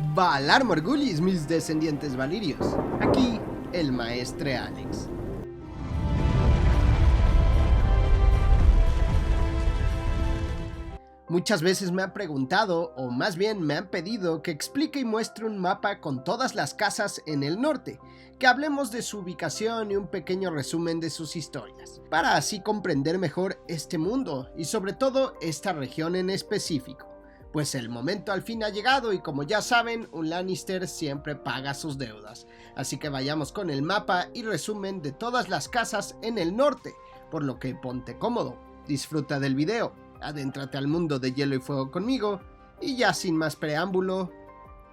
Valar Morghulis, mis descendientes valirios. Aquí, el maestre Alex. Muchas veces me han preguntado, o más bien me han pedido, que explique y muestre un mapa con todas las casas en el norte, que hablemos de su ubicación y un pequeño resumen de sus historias, para así comprender mejor este mundo y sobre todo esta región en específico. Pues el momento al fin ha llegado y como ya saben, un Lannister siempre paga sus deudas. Así que vayamos con el mapa y resumen de todas las casas en el norte, por lo que ponte cómodo, disfruta del video, adéntrate al mundo de Hielo y Fuego conmigo y ya sin más preámbulo,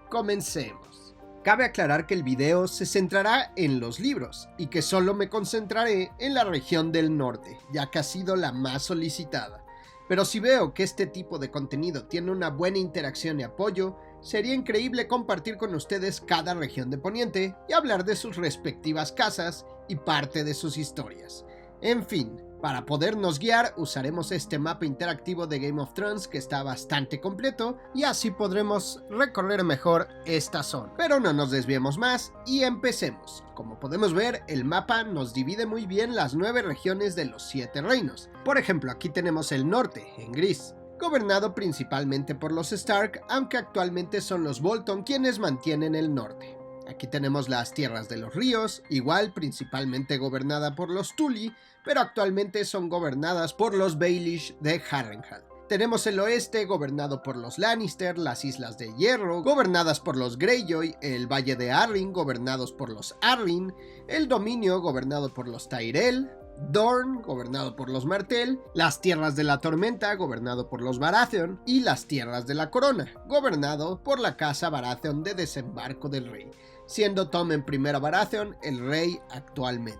comencemos. Cabe aclarar que el video se centrará en los libros y que solo me concentraré en la región del norte, ya que ha sido la más solicitada. Pero si veo que este tipo de contenido tiene una buena interacción y apoyo, sería increíble compartir con ustedes cada región de Poniente y hablar de sus respectivas casas y parte de sus historias. En fin, para podernos guiar usaremos este mapa interactivo de Game of Thrones que está bastante completo y así podremos recorrer mejor esta zona. Pero no nos desviemos más y empecemos. Como podemos ver, el mapa nos divide muy bien las 9 regiones de los 7 reinos. Por ejemplo, aquí tenemos el norte, en gris, gobernado principalmente por los Stark, aunque actualmente son los Bolton quienes mantienen el norte. Aquí tenemos las tierras de los ríos, igual principalmente gobernada por los Tully, pero actualmente son gobernadas por los Baelish de Harrenhal. Tenemos el oeste gobernado por los Lannister, las Islas de Hierro, gobernadas por los Greyjoy, el Valle de Arryn, gobernados por los Arryn, el Dominio, gobernado por los Tyrell, Dorne, gobernado por los Martell, las Tierras de la Tormenta, gobernado por los Baratheon, y las Tierras de la Corona, gobernado por la Casa Baratheon de Desembarco del Rey, siendo Tom en primera Baratheon el rey actualmente.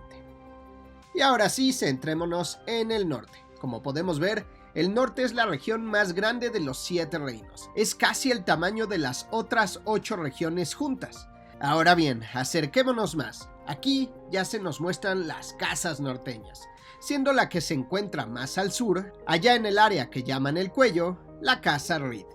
Y ahora sí, centrémonos en el norte. Como podemos ver, el norte es la región más grande de los 7 reinos. Es casi el tamaño de las otras 8 regiones juntas. Ahora bien, acerquémonos más. Aquí ya se nos muestran las casas norteñas, siendo la que se encuentra más al sur, allá en el área que llaman el Cuello, la casa Reed.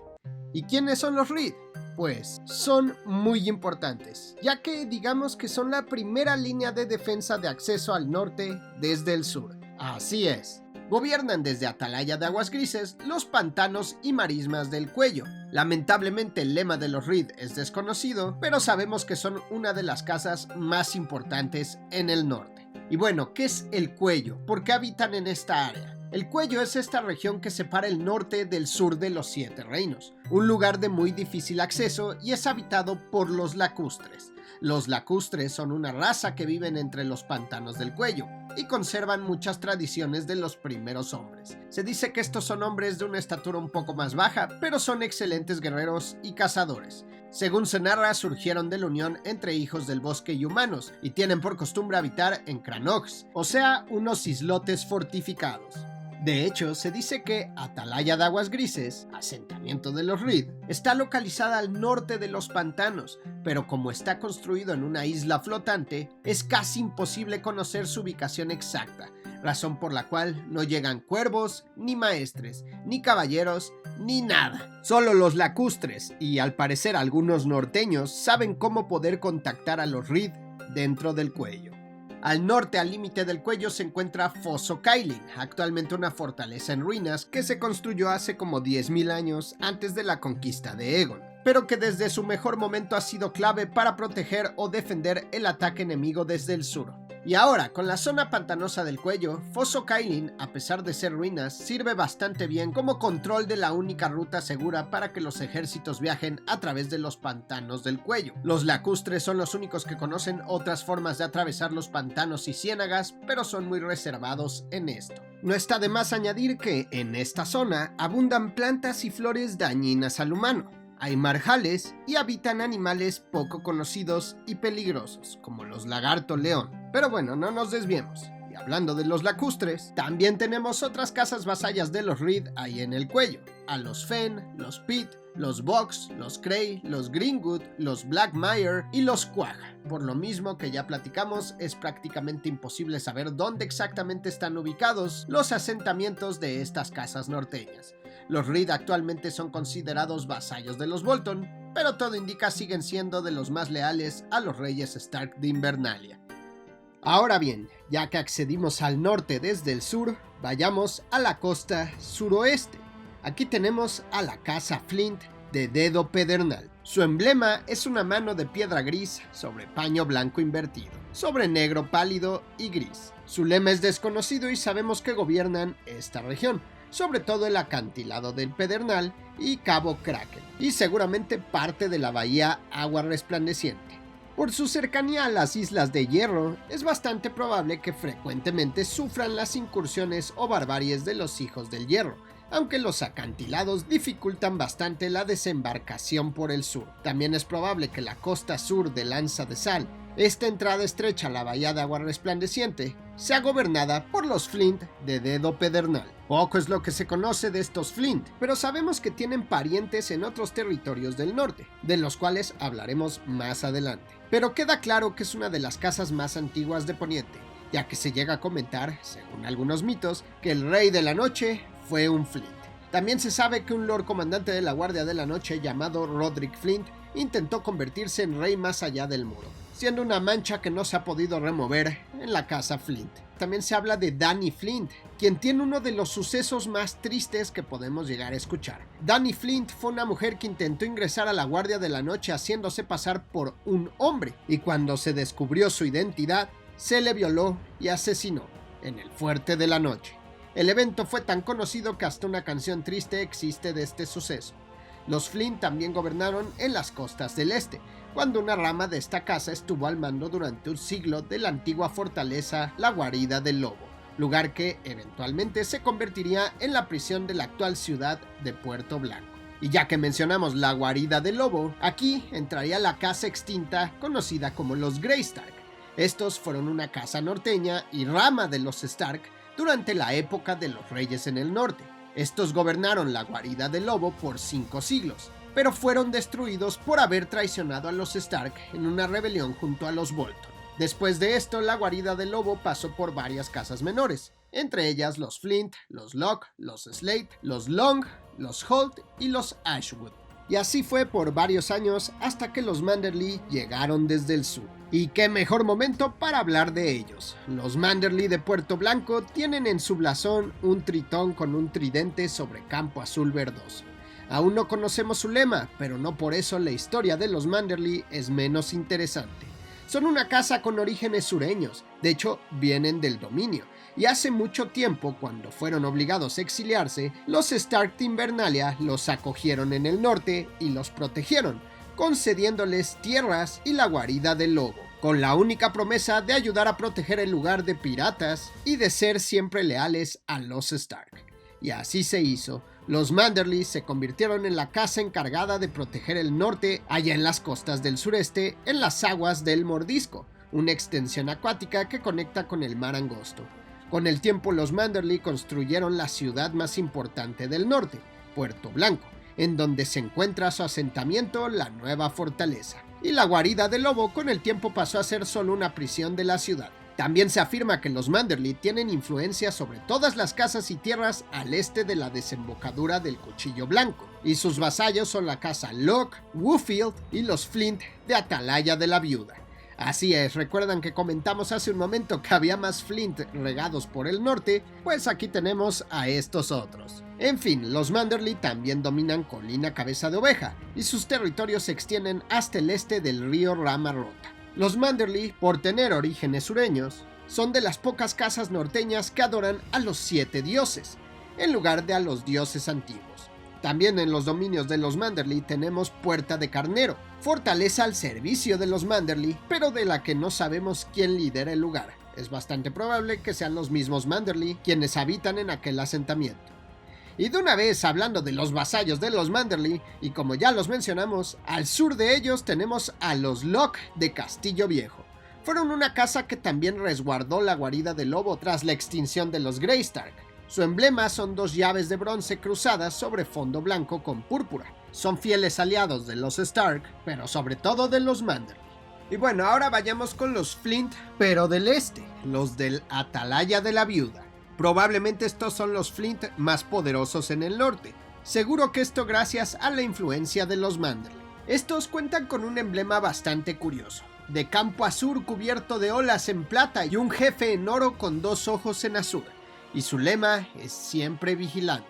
¿Y quiénes son los Reed? Pues son muy importantes, ya que digamos que son la primera línea de defensa de acceso al norte desde el sur. Así es, gobiernan desde Atalaya de Aguas Grises los pantanos y marismas del Cuello. Lamentablemente el lema de los Reed es desconocido, pero sabemos que son una de las casas más importantes en el norte. Y bueno, ¿qué es el Cuello? ¿Por qué habitan en esta área? El Cuello es esta región que separa el norte del sur de los 7 reinos, un lugar de muy difícil acceso y es habitado por los lacustres. Los lacustres son una raza que viven entre los pantanos del Cuello y conservan muchas tradiciones de los primeros hombres. Se dice que estos son hombres de una estatura un poco más baja, pero son excelentes guerreros y cazadores. Según se narra, surgieron de la unión entre hijos del bosque y humanos y tienen por costumbre habitar en Cranogs, o sea, unos islotes fortificados. De hecho, se dice que Atalaya de Aguas Grises, asentamiento de los Reed, está localizada al norte de los pantanos, pero como está construido en una isla flotante, es casi imposible conocer su ubicación exacta, razón por la cual no llegan cuervos, ni maestres, ni caballeros, ni nada. Solo los lacustres, y al parecer algunos norteños, saben cómo poder contactar a los Reed dentro del Cuello. Al norte, al límite del Cuello, se encuentra Fosso Cailin, actualmente una fortaleza en ruinas que se construyó hace como 10.000 años antes de la conquista de Aegon, pero que desde su mejor momento ha sido clave para proteger o defender el ataque enemigo desde el sur. Y ahora, con la zona pantanosa del Cuello, Fosso Cailin, a pesar de ser ruinas, sirve bastante bien como control de la única ruta segura para que los ejércitos viajen a través de los pantanos del Cuello. Los lacustres son los únicos que conocen otras formas de atravesar los pantanos y ciénagas, pero son muy reservados en esto. No está de más añadir que en esta zona abundan plantas y flores dañinas al humano. Hay marjales y habitan animales poco conocidos y peligrosos, como los lagarto león. Pero bueno, no nos desviemos. Y hablando de los lacustres, también tenemos otras casas vasallas de los Reed ahí en el Cuello. A los Fen, los Pitt, los Box, los Grey, los Greenwood, los Blackmire y los Quag. Por lo mismo que ya platicamos, es prácticamente imposible saber dónde exactamente están ubicados los asentamientos de estas casas norteñas. Los Reed actualmente son considerados vasallos de los Bolton, pero todo indica siguen siendo de los más leales a los reyes Stark de Invernalia. Ahora bien, ya que accedimos al norte desde el sur, vayamos a la costa suroeste. Aquí tenemos a la casa Flint de dedo pedernal. Su emblema es una mano de piedra gris sobre paño blanco invertido, sobre negro pálido y gris. Su lema es desconocido y sabemos que gobiernan esta región, sobre todo el acantilado del Pedernal y Cabo Kraken, y seguramente parte de la bahía Agua Resplandeciente. Por su cercanía a las Islas de Hierro, es bastante probable que frecuentemente sufran las incursiones o barbaries de los Hijos del Hierro, aunque los acantilados dificultan bastante la desembarcación por el sur. También es probable que la costa sur de Lanza de Sal, esta entrada estrecha a la bahía de Agua Resplandeciente, sea gobernada por los Flint de dedo pedernal. Poco es lo que se conoce de estos Flint, pero sabemos que tienen parientes en otros territorios del norte, de los cuales hablaremos más adelante. Pero queda claro que es una de las casas más antiguas de Poniente, ya que se llega a comentar, según algunos mitos, que el Rey de la Noche fue un Flint. También se sabe que un Lord Comandante de la Guardia de la Noche llamado Roderick Flint intentó convertirse en rey más allá del muro, siendo una mancha que no se ha podido remover en la casa Flint. También se habla de Dany Flint, quien tiene uno de los sucesos más tristes que podemos llegar a escuchar. Dany Flint fue una mujer que intentó ingresar a la Guardia de la Noche haciéndose pasar por un hombre, y cuando se descubrió su identidad, se le violó y asesinó en el Fuerte de la Noche. El evento fue tan conocido que hasta una canción triste existe de este suceso. Los Flint también gobernaron en las costas del este, cuando una rama de esta casa estuvo al mando durante un siglo de la antigua fortaleza La Guarida del Lobo, lugar que eventualmente se convertiría en la prisión de la actual ciudad de Puerto Blanco. Y ya que mencionamos La Guarida del Lobo, aquí entraría la casa extinta conocida como los Greystark. Estos fueron una casa norteña y rama de los Stark durante la época de los Reyes en el Norte. Estos gobernaron la Guarida del Lobo por 5 siglos, pero fueron destruidos por haber traicionado a los Stark en una rebelión junto a los Bolton. Después de esto, la Guarida del Lobo pasó por varias casas menores, entre ellas los Flint, los Locke, los Slate, los Long, los Holt y los Ashwood. Y así fue por varios años hasta que los Manderly llegaron desde el sur. Y qué mejor momento para hablar de ellos. Los Manderly de Puerto Blanco tienen en su blasón un tritón con un tridente sobre campo azul verdoso. Aún no conocemos su lema, pero no por eso la historia de los Manderly es menos interesante. Son una casa con orígenes sureños, de hecho vienen del dominio, y hace mucho tiempo, cuando fueron obligados a exiliarse, los Stark de Invernalia los acogieron en el norte y los protegieron, concediéndoles tierras y la guarida del lobo, con la única promesa de ayudar a proteger el lugar de piratas y de ser siempre leales a los Stark. Y así se hizo. Los Manderly se convirtieron en la casa encargada de proteger el norte allá en las costas del sureste, en las aguas del Mordisco, una extensión acuática que conecta con el mar Angosto. Con el tiempo, los Manderly construyeron la ciudad más importante del norte, Puerto Blanco, en donde se encuentra su asentamiento, la nueva fortaleza. Y la guarida del lobo con el tiempo pasó a ser solo una prisión de la ciudad. También se afirma que los Manderly tienen influencia sobre todas las casas y tierras al este de la desembocadura del Cuchillo Blanco, y sus vasallos son la casa Locke, Woofield y los Flint de Atalaya de la Viuda. Así es, recuerdan que comentamos hace un momento que había más Flint regados por el norte, pues aquí tenemos a estos otros. En fin, los Manderly también dominan Colina Cabeza de Oveja, y sus territorios se extienden hasta el este del río Rama Rota. Los Manderly, por tener orígenes sureños, son de las pocas casas norteñas que adoran a los 7 dioses, en lugar de a los dioses antiguos. También en los dominios de los Manderly tenemos Puerta de Carnero, fortaleza al servicio de los Manderly, pero de la que no sabemos quién lidera el lugar. Es bastante probable que sean los mismos Manderly quienes habitan en aquel asentamiento. Y de una vez, hablando de los vasallos de los Manderly, y como ya los mencionamos, al sur de ellos tenemos a los Locke de Castillo Viejo. Fueron una casa que también resguardó la guarida del lobo tras la extinción de los Greystark. Su emblema son 2 llaves de bronce cruzadas sobre fondo blanco con púrpura. Son fieles aliados de los Stark, pero sobre todo de los Manderly. Y bueno, ahora vayamos con los Flint, pero del este, los del Atalaya de la Viuda. Probablemente estos son los Flint más poderosos en el norte. Seguro que esto gracias a la influencia de los Manderly. Estos cuentan con un emblema bastante curioso, de campo azul cubierto de olas en plata y un jefe en oro con 2 ojos en azul, y su lema es siempre vigilante.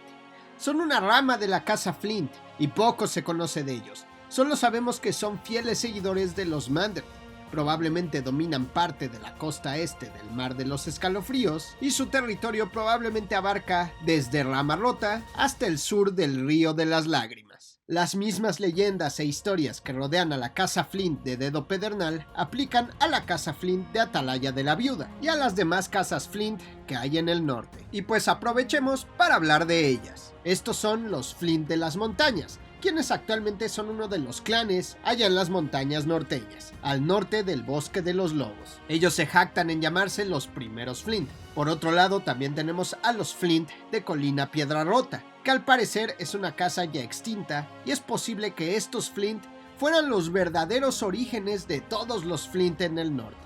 Son una rama de la casa Flint y poco se conoce de ellos, solo sabemos que son fieles seguidores de los Manderly. Probablemente dominan parte de la costa este del Mar de los Escalofríos y su territorio probablemente abarca desde Rama Rota hasta el sur del Río de las Lágrimas. Las mismas leyendas e historias que rodean a la casa Flint de Dedo Pedernal aplican a la casa Flint de Atalaya de la Viuda y a las demás casas Flint que hay en el norte. Y pues aprovechemos para hablar de ellas. Estos son los Flint de las Montañas, quienes actualmente son uno de los clanes allá en las montañas norteñas, al norte del Bosque de los Lobos. Ellos se jactan en llamarse los primeros Flint. Por otro lado, también tenemos a los Flint de Colina Piedra Rota, que al parecer es una casa ya extinta, y es posible que estos Flint fueran los verdaderos orígenes de todos los Flint en el norte.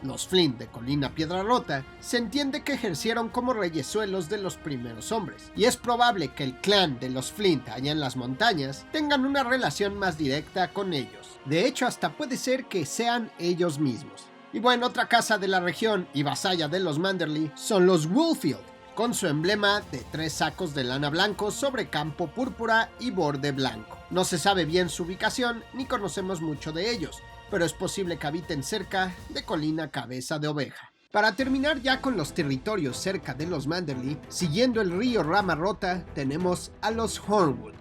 Los Flint de Colina Piedra Rota se entiende que ejercieron como reyesuelos de los primeros hombres, y es probable que el clan de los Flint allá en las montañas tengan una relación más directa con ellos. De hecho, hasta puede ser que sean ellos mismos. Y bueno, otra casa de la región y vasalla de los Manderly son los Woolfield, con su emblema de 3 sacos de lana blanco sobre campo púrpura y borde blanco. No se sabe bien su ubicación ni conocemos mucho de ellos, pero es posible que habiten cerca de Colina Cabeza de Oveja. Para terminar ya con los territorios cerca de los Manderly, siguiendo el río Rama Rota, tenemos a los Hornwood,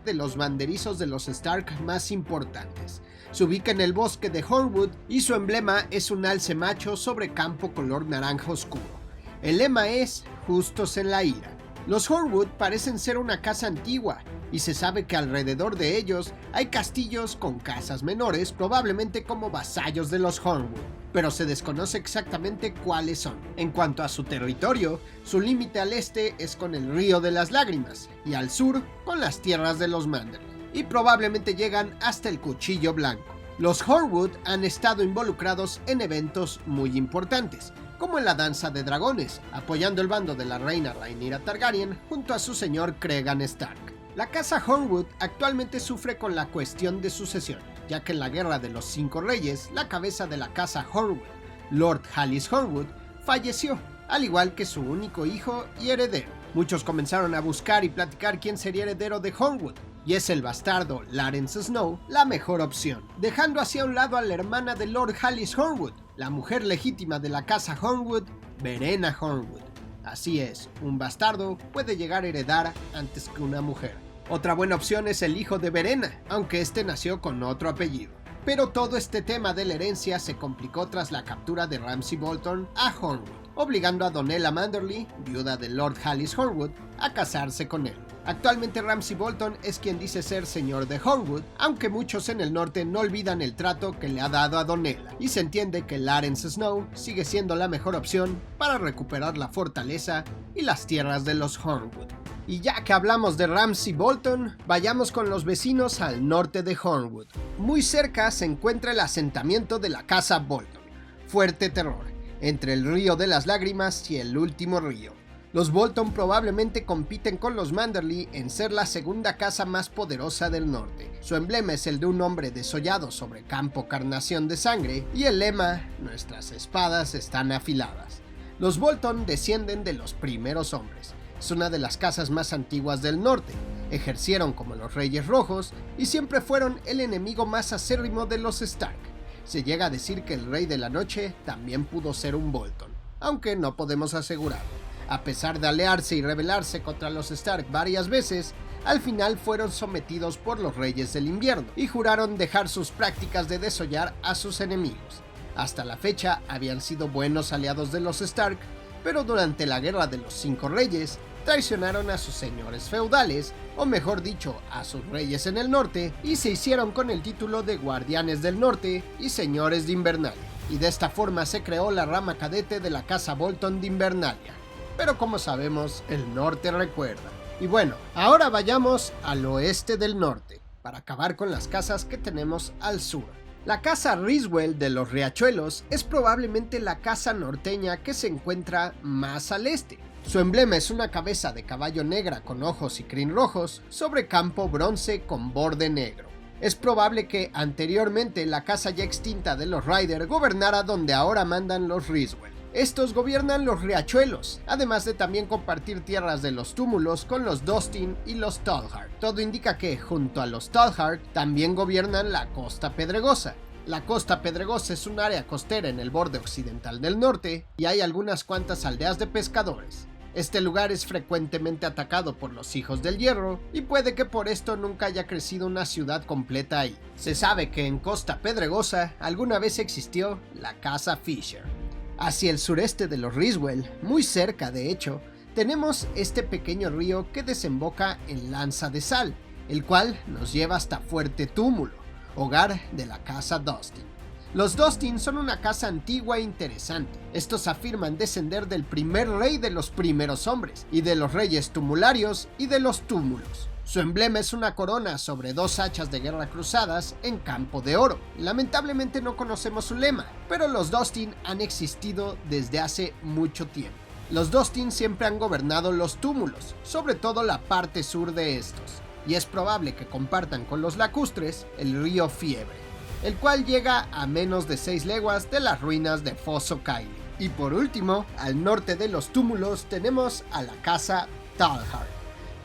de los banderizos de los Stark más importantes. Se ubica en el bosque de Hornwood y su emblema es un alce macho sobre campo color naranja oscuro. El lema es Justos en la ira. Los Hornwood parecen ser una casa antigua, y se sabe que alrededor de ellos hay castillos con casas menores, probablemente como vasallos de los Hornwood, pero se desconoce exactamente cuáles son. En cuanto a su territorio, su límite al este es con el Río de las Lágrimas, y al sur con las tierras de los Manderly, y probablemente llegan hasta el Cuchillo Blanco. Los Hornwood han estado involucrados en eventos muy importantes, como en la Danza de Dragones, apoyando el bando de la reina Rhaenyra Targaryen junto a su señor Cregan Stark. La casa Hornwood actualmente sufre con la cuestión de sucesión, ya que en la Guerra de los 5 Reyes, la cabeza de la casa Hornwood, Lord Hallis Hornwood, falleció, al igual que su único hijo y heredero. Muchos comenzaron a buscar y platicar quién sería heredero de Hornwood, y es el bastardo Larence Snow la mejor opción, dejando así a un lado a la hermana de Lord Hallis Hornwood, la mujer legítima de la casa Hornwood, Verena Hornwood. Así es, un bastardo puede llegar a heredar antes que una mujer. Otra buena opción es el hijo de Verena, aunque este nació con otro apellido. Pero todo este tema de la herencia se complicó tras la captura de Ramsay Bolton a Hornwood, obligando a Donella Manderly, viuda de Lord Hallis Hornwood, a casarse con él. Actualmente Ramsay Bolton es quien dice ser señor de Hornwood, aunque muchos en el norte no olvidan el trato que le ha dado a Donella, y se entiende que Larence Snow sigue siendo la mejor opción para recuperar la fortaleza y las tierras de los Hornwood. Y ya que hablamos de Ramsay Bolton, vayamos con los vecinos al norte de Hornwood. Muy cerca se encuentra el asentamiento de la casa Bolton, Fuerte Terror, entre el Río de las Lágrimas y el Último Río. Los Bolton probablemente compiten con los Manderly en ser la segunda casa más poderosa del norte. Su emblema es el de un hombre desollado sobre campo carnación de sangre y el lema, nuestras espadas están afiladas. Los Bolton descienden de los primeros hombres. Es una de las casas más antiguas del norte. Ejercieron como los Reyes Rojos y siempre fueron el enemigo más acérrimo de los Stark. Se llega a decir que el Rey de la Noche también pudo ser un Bolton, aunque no podemos asegurarlo. A pesar de aliarse y rebelarse contra los Stark varias veces, al final fueron sometidos por los Reyes del Invierno y juraron dejar sus prácticas de desollar a sus enemigos. Hasta la fecha habían sido buenos aliados de los Stark, pero durante la Guerra de los 5 Reyes traicionaron a sus señores feudales, o mejor dicho, a sus reyes en el norte, y se hicieron con el título de Guardianes del Norte y Señores de Invernalia. Y de esta forma se creó la rama cadete de la casa Bolton de Invernalia. Pero como sabemos, el norte recuerda. Y bueno, ahora vayamos al oeste del norte, para acabar con las casas que tenemos al sur. La casa Riswell de los Riachuelos es probablemente la casa norteña que se encuentra más al este. Su emblema es una cabeza de caballo negra con ojos y crin rojos sobre campo bronce con borde negro. Es probable que anteriormente la casa ya extinta de los Ryder gobernara donde ahora mandan los Rhyswell. Estos gobiernan los riachuelos, además de también compartir tierras de los túmulos con los Dustin y los Tallhart. Todo indica que, junto a los Tallhart, también gobiernan la Costa Pedregosa. La Costa Pedregosa es un área costera en el borde occidental del norte y hay algunas cuantas aldeas de pescadores. Este lugar es frecuentemente atacado por los Hijos del Hierro y puede que por esto nunca haya crecido una ciudad completa ahí. Se sabe que en Costa Pedregosa alguna vez existió la Casa Fisher. Hacia el sureste de los Rhyswell, muy cerca de hecho, tenemos este pequeño río que desemboca en Lanza de Sal, el cual nos lleva hasta Fuerte Túmulo, hogar de la Casa Dustin. Los Dustin son una casa antigua e interesante. Estos afirman descender del primer rey de los primeros hombres, y de los reyes tumularios y de los túmulos. Su emblema es una corona sobre dos hachas de guerra cruzadas en campo de oro. Lamentablemente no conocemos su lema, pero los Dustin han existido desde hace mucho tiempo. Los Dustin siempre han gobernado los túmulos, sobre todo la parte sur de estos, y es probable que compartan con los lacustres el río Fiebre, el cual llega a menos de 6 leguas de las ruinas de Fosso Caili. Y por último, al norte de los túmulos tenemos a la casa Tallhart,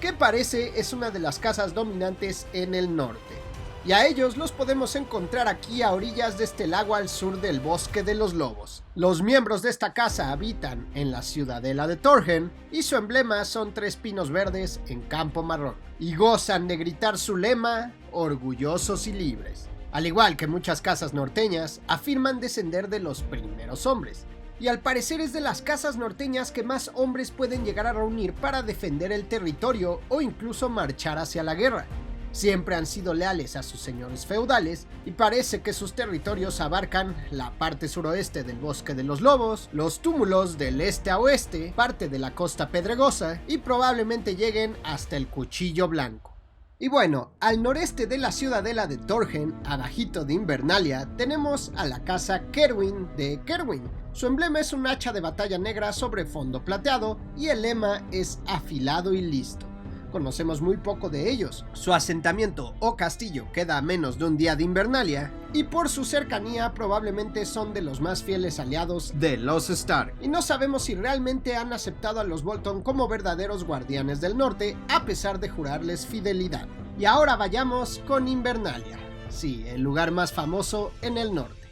que parece es una de las casas dominantes en el norte. Y a ellos los podemos encontrar aquí a orillas de este lago al sur del Bosque de los Lobos. Los miembros de esta casa habitan en la ciudadela de Torgen y su emblema son 3 pinos verdes en campo marrón. Y gozan de gritar su lema, orgullosos y libres. Al igual que muchas casas norteñas, afirman descender de los primeros hombres, y al parecer es de las casas norteñas que más hombres pueden llegar a reunir para defender el territorio o incluso marchar hacia la guerra. Siempre han sido leales a sus señores feudales y parece que sus territorios abarcan la parte suroeste del Bosque de los Lobos, los túmulos del este a oeste, parte de la Costa Pedregosa y probablemente lleguen hasta el Cuchillo Blanco. Y bueno, al noreste de la ciudadela de Torgen, abajito de Invernalia, tenemos a la casa Kerwin de Kerwin. Su emblema es un hacha de batalla negra sobre fondo plateado y el lema es afilado y listo. Conocemos muy poco de ellos. Su asentamiento o castillo queda a menos de un día de Invernalia y por su cercanía probablemente son de los más fieles aliados de los Stark. Y no sabemos si realmente han aceptado a los Bolton como verdaderos guardianes del norte a pesar de jurarles fidelidad. Y ahora vayamos con Invernalia. Sí, el lugar más famoso en el norte.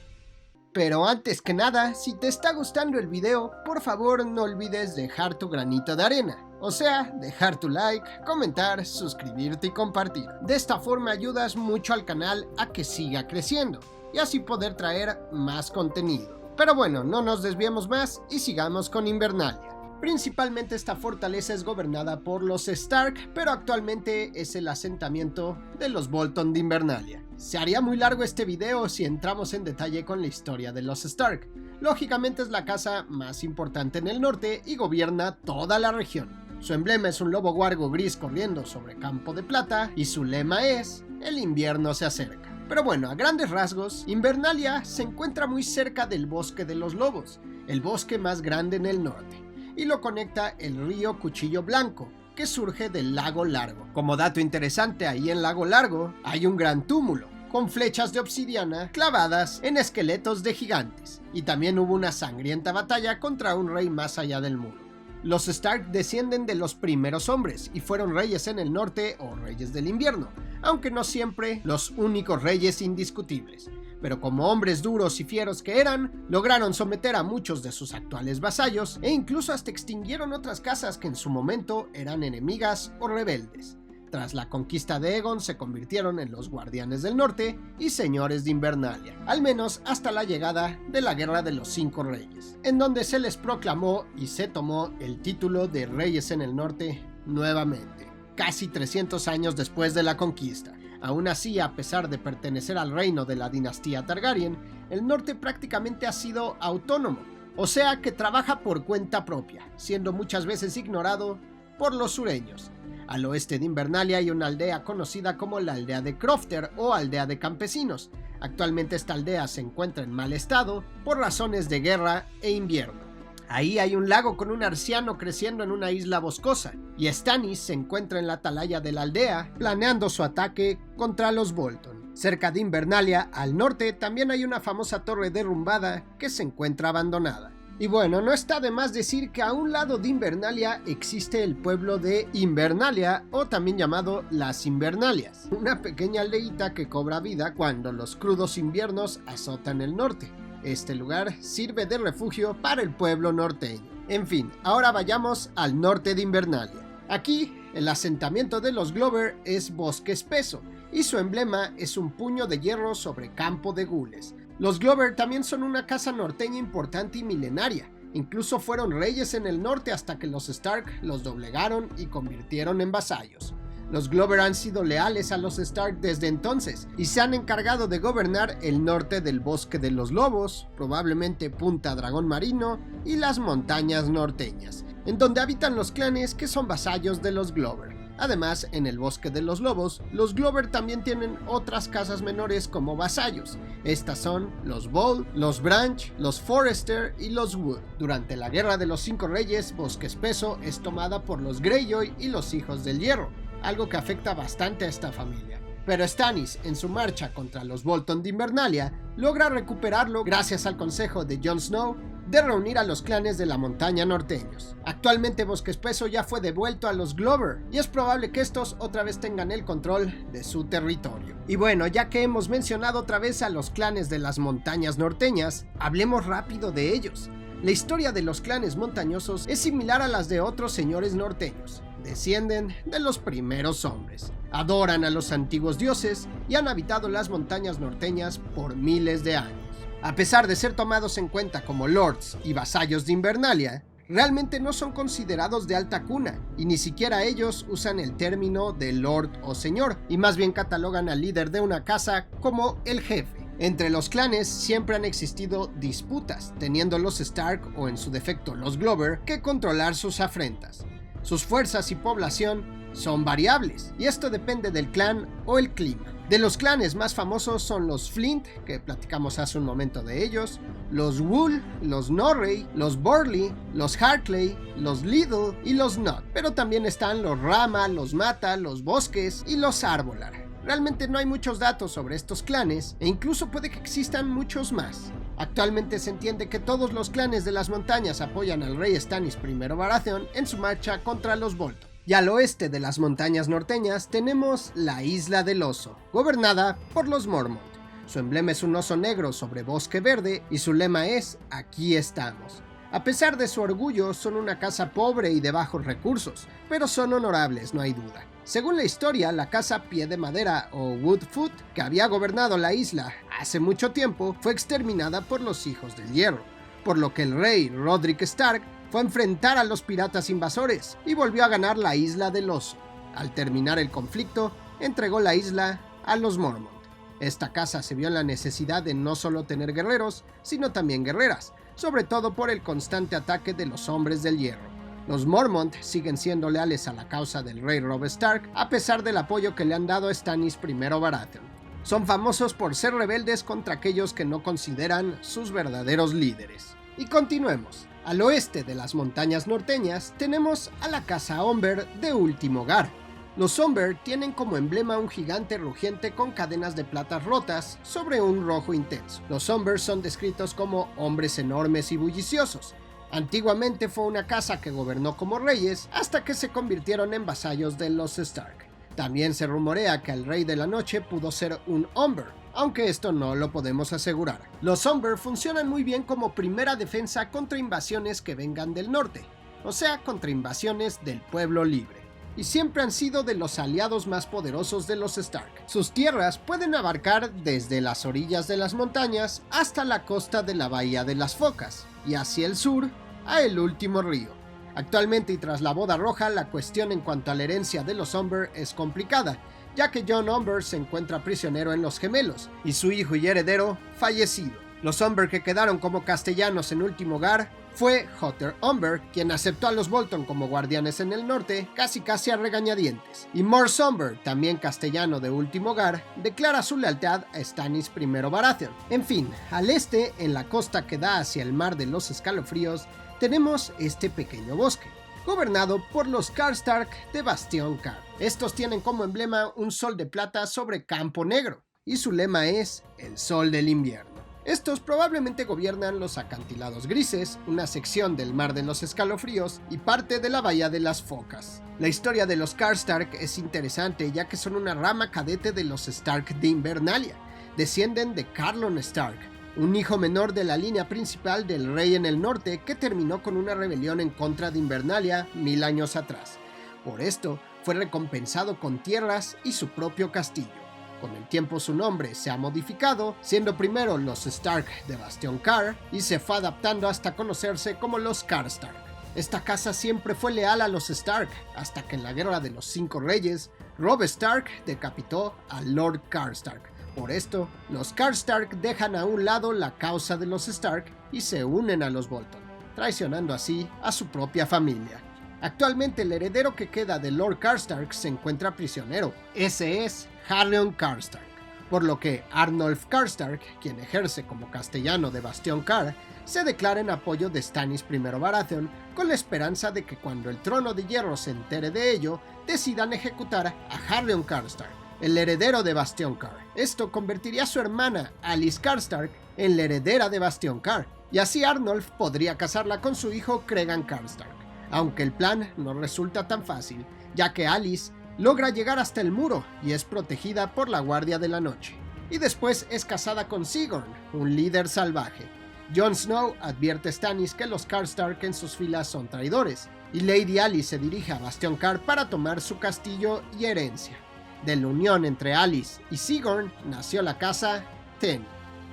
Pero antes que nada, si te está gustando el video, por favor no olvides dejar tu granito de arena. O sea, dejar tu like, comentar, suscribirte y compartir. De esta forma ayudas mucho al canal a que siga creciendo y así poder traer más contenido. Pero bueno, no nos desviemos más y sigamos con Invernalia. Principalmente esta fortaleza es gobernada por los Stark, pero actualmente es el asentamiento de los Bolton de Invernalia. Se haría muy largo este video si entramos en detalle con la historia de los Stark. Lógicamente es la casa más importante en el norte y gobierna toda la región. Su emblema es un lobo huargo gris corriendo sobre campo de plata y su lema es el invierno se acerca. Pero bueno, a grandes rasgos, Invernalia se encuentra muy cerca del Bosque de los Lobos, el bosque más grande en el norte, y lo conecta el río Cuchillo Blanco, que surge del Lago Largo. Como dato interesante, ahí en Lago Largo hay un gran túmulo, con flechas de obsidiana clavadas en esqueletos de gigantes, y también hubo una sangrienta batalla contra un rey más allá del muro. Los Stark descienden de los primeros hombres y fueron reyes en el norte o reyes del invierno, aunque no siempre los únicos reyes indiscutibles. Pero como hombres duros y fieros que eran, lograron someter a muchos de sus actuales vasallos e incluso hasta extinguieron otras casas que en su momento eran enemigas o rebeldes. Tras la conquista de Aegon se convirtieron en los Guardianes del Norte y Señores de Invernalia, al menos hasta la llegada de la Guerra de los Cinco Reyes, en donde se les proclamó y se tomó el título de Reyes en el Norte nuevamente, casi 300 años después de la conquista. Aún así, a pesar de pertenecer al reino de la dinastía Targaryen, el norte prácticamente ha sido autónomo, o sea que trabaja por cuenta propia, siendo muchas veces ignorado por los sureños. Al oeste de Invernalia hay una aldea conocida como la aldea de Crofter o aldea de campesinos. Actualmente esta aldea se encuentra en mal estado por razones de guerra e invierno. Ahí hay un lago con un arciano creciendo en una isla boscosa, y Stannis se encuentra en la atalaya de la aldea planeando su ataque contra los Bolton. Cerca de Invernalia, al norte, también hay una famosa torre derrumbada que se encuentra abandonada. Y bueno, no está de más decir que a un lado de Invernalia existe el pueblo de Invernalia, o también llamado Las Invernalias, una pequeña aldeíta que cobra vida cuando los crudos inviernos azotan el norte. Este lugar sirve de refugio para el pueblo norteño. En fin, ahora vayamos al norte de Invernalia. Aquí, el asentamiento de los Glover es bosque espeso, y su emblema es un puño de hierro sobre campo de gules. Los Glover también son una casa norteña importante y milenaria. Incluso fueron reyes en el norte hasta que los Stark los doblegaron y convirtieron en vasallos. Los Glover han sido leales a los Stark desde entonces y se han encargado de gobernar el norte del Bosque de los Lobos, probablemente Punta Dragón Marino y las montañas norteñas, en donde habitan los clanes que son vasallos de los Glover. Además, en el Bosque de los Lobos, los Glover también tienen otras casas menores como vasallos. Estas son los Bold, los Branch, los Forrester y los Wood. Durante la Guerra de los Cinco Reyes, Bosque Espeso es tomada por los Greyjoy y los Hijos del Hierro, algo que afecta bastante a esta familia. Pero Stannis, en su marcha contra los Bolton de Invernalia, logra recuperarlo gracias al consejo de Jon Snow de reunir a los clanes de la montaña norteños. Actualmente Bosque Espeso ya fue devuelto a los Glover y es probable que estos otra vez tengan el control de su territorio. Y bueno, ya que hemos mencionado otra vez a los clanes de las montañas norteñas, hablemos rápido de ellos. La historia de los clanes montañosos es similar a las de otros señores norteños. Descienden de los primeros hombres, adoran a los antiguos dioses y han habitado las montañas norteñas por miles de años. A pesar de ser tomados en cuenta como lords y vasallos de Invernalia, realmente no son considerados de alta cuna, y ni siquiera ellos usan el término de lord o señor, y más bien catalogan al líder de una casa como el jefe. Entre los clanes siempre han existido disputas, teniendo los Stark o en su defecto los Glover que controlar sus afrentas. Sus fuerzas y población son variables, y esto depende del clan o el clima. De los clanes más famosos son los Flint, que platicamos hace un momento de ellos, los Wool, los Norrey, los Burley, los Hartley, los Liddle y los Nod. Pero también están los Rama, los Mata, los Bosques y los Arbolar. Realmente no hay muchos datos sobre estos clanes, e incluso puede que existan muchos más. Actualmente se entiende que todos los clanes de las montañas apoyan al rey Stannis I Baratheon en su marcha contra los Bolton. Y al oeste de las montañas norteñas tenemos la Isla del Oso, gobernada por los Mormont. Su emblema es un oso negro sobre bosque verde y su lema es "Aquí estamos". A pesar de su orgullo, son una casa pobre y de bajos recursos, pero son honorables, no hay duda. Según la historia, la casa Pie de Madera o Woodfoot, que había gobernado la isla hace mucho tiempo, fue exterminada por los Hijos del Hierro, por lo que el rey Roderick Stark fue a enfrentar a los piratas invasores y volvió a ganar la Isla del Oso. Al terminar el conflicto, entregó la isla a los Mormont. Esta casa se vio en la necesidad de no solo tener guerreros, sino también guerreras, sobre todo por el constante ataque de los Hombres del Hierro. Los Mormont siguen siendo leales a la causa del rey Robb Stark, a pesar del apoyo que le han dado a Stannis I Baratheon. Son famosos por ser rebeldes contra aquellos que no consideran sus verdaderos líderes. Y continuemos. Al oeste de las montañas norteñas tenemos a la casa Umber de Último Hogar. Los Umber tienen como emblema un gigante rugiente con cadenas de plata rotas sobre un rojo intenso. Los Umber son descritos como hombres enormes y bulliciosos. Antiguamente fue una casa que gobernó como reyes hasta que se convirtieron en vasallos de los Stark. También se rumorea que el Rey de la Noche pudo ser un Umber, aunque esto no lo podemos asegurar. Los Umber funcionan muy bien como primera defensa contra invasiones que vengan del norte, o sea, contra invasiones del pueblo libre, y siempre han sido de los aliados más poderosos de los Stark. Sus tierras pueden abarcar desde las orillas de las montañas hasta la costa de la Bahía de las Focas, y hacia el sur, a el último río. Actualmente y tras la Boda Roja, la cuestión en cuanto a la herencia de los Umber es complicada, ya que Jon Umber se encuentra prisionero en los Gemelos, y su hijo y heredero fallecido. Los Umber que quedaron como castellanos en Último Hogar fue Hotter Umber, quien aceptó a los Bolton como guardianes en el norte, casi a regañadientes. Y Mors Umber, también castellano de Último Hogar, declara su lealtad a Stannis I Baratheon. En fin, al este, en la costa que da hacia el Mar de los Escalofríos, tenemos este pequeño bosque, gobernado por los Karstark de Bastión Karr. Estos tienen como emblema un sol de plata sobre campo negro. y su lema es el sol del invierno. Estos probablemente gobiernan los acantilados grises, una sección del Mar de los Escalofríos y parte de la Bahía de las Focas. La historia de los Karstark es interesante ya que son una rama cadete de los Stark de Invernalia. Descienden de Carlon Stark, un hijo menor de la línea principal del rey en el norte que terminó con una rebelión en contra de Invernalia 1000 años atrás. Por esto, fue recompensado con tierras y su propio castillo. Con el tiempo su nombre se ha modificado, siendo primero los Stark de Bastion Kaer y se fue adaptando hasta conocerse como los Karstark. Esta casa siempre fue leal a los Stark, hasta que en la Guerra de los 5 Reyes, Robb Stark decapitó a Lord Karstark. Por esto, los Karstark dejan a un lado la causa de los Stark y se unen a los Bolton, traicionando así a su propia familia. Actualmente el heredero que queda de Lord Karstark se encuentra prisionero. Ese es Harleon Karstark, por lo que Arnulf Karstark, quien ejerce como castellano de Bastion Kaer, se declara en apoyo de Stannis I Baratheon con la esperanza de que cuando el Trono de Hierro se entere de ello, decidan ejecutar a Harleon Karstark, el heredero de Bastion Kaer. Esto convertiría a su hermana Alice Karstark en la heredera de Bastion Kaer, y así Arnulf podría casarla con su hijo Cregan Karstark. Aunque el plan no resulta tan fácil, ya que Alice logra llegar hasta el muro y es protegida por la Guardia de la Noche. Y después es casada con Sigurd, un líder salvaje. Jon Snow advierte a Stannis que los Karstark en sus filas son traidores, y Lady Alice se dirige a Bastion Kaer para tomar su castillo y herencia. De la unión entre Alice y Sigurd nació la casa Ten.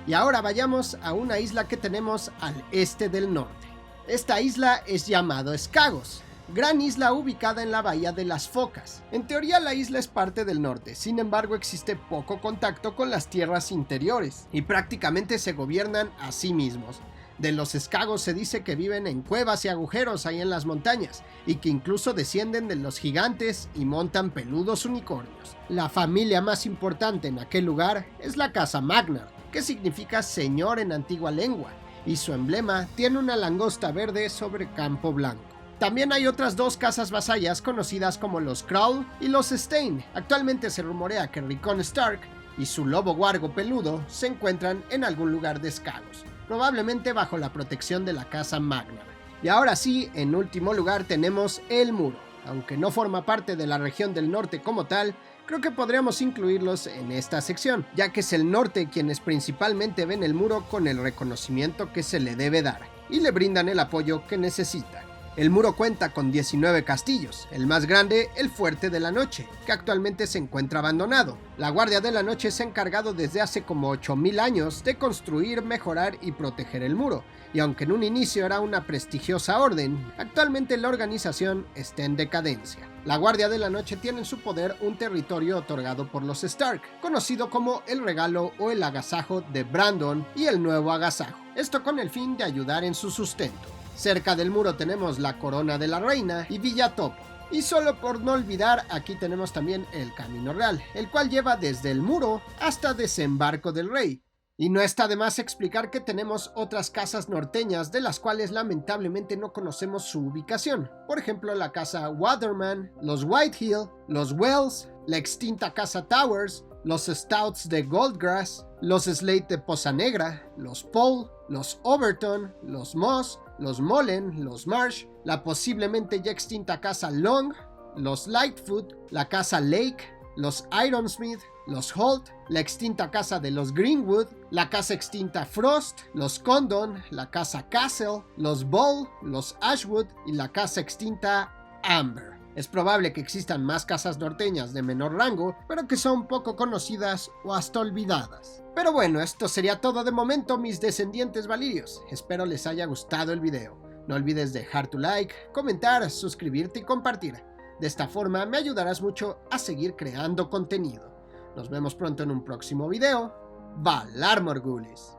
Y ahora vayamos a una isla que tenemos al este del norte. Esta isla es llamado Skagos, gran isla ubicada en la Bahía de las Focas. En teoría la isla es parte del norte, sin embargo existe poco contacto con las tierras interiores y prácticamente se gobiernan a sí mismos. De los Skagos se dice que viven en cuevas y agujeros ahí en las montañas y que incluso descienden de los gigantes y montan peludos unicornios. La familia más importante en aquel lugar es la casa Magnard, que significa señor en antigua lengua, y su emblema tiene una langosta verde sobre campo blanco. También hay otras dos casas vasallas conocidas como los Krall y los Stein. Actualmente se rumorea que Rickon Stark y su lobo guargo peludo se encuentran en algún lugar de Skagos, probablemente bajo la protección de la casa Magnard. Y ahora sí, en último lugar tenemos el muro. Aunque no forma parte de la región del norte como tal, creo que podríamos incluirlos en esta sección, ya que es el norte quienes principalmente ven el muro con el reconocimiento que se le debe dar, y le brindan el apoyo que necesita. El muro cuenta con 19 castillos, el más grande, el Fuerte de la Noche, que actualmente se encuentra abandonado. La Guardia de la Noche se ha encargado desde hace como 8000 años de construir, mejorar y proteger el muro, y aunque en un inicio era una prestigiosa orden, actualmente la organización está en decadencia. La Guardia de la Noche tiene en su poder un territorio otorgado por los Stark, conocido como el regalo o el agasajo de Brandon y el nuevo agasajo, esto con el fin de ayudar en su sustento. Cerca del muro tenemos la Corona de la Reina y Villa Topo. Y solo por no olvidar, aquí tenemos también el Camino Real, el cual lleva desde el muro hasta Desembarco del Rey. Y no está de más explicar que tenemos otras casas norteñas de las cuales lamentablemente no conocemos su ubicación. Por ejemplo, la casa Waterman, los Whitehill, los Wells, la extinta casa Towers, los Stouts de Goldgrass, los Slate de Poza Negra, los Paul, los Overton, los Moss, los Mullen, los Marsh, la posiblemente ya extinta casa Long, los Lightfoot, la casa Lake, los Ironsmith, los Holt, la extinta casa de los Greenwood, la casa extinta Frost, los Condon, la casa Castle, los Ball, los Ashwood y la casa extinta Amber. Es probable que existan más casas norteñas de menor rango, pero que son poco conocidas o hasta olvidadas. Pero bueno, esto sería todo de momento, mis descendientes valirios. Espero les haya gustado el video. No olvides dejar tu like, comentar, suscribirte y compartir. De esta forma me ayudarás mucho a seguir creando contenido. Nos vemos pronto en un próximo video. Valar Morghulis.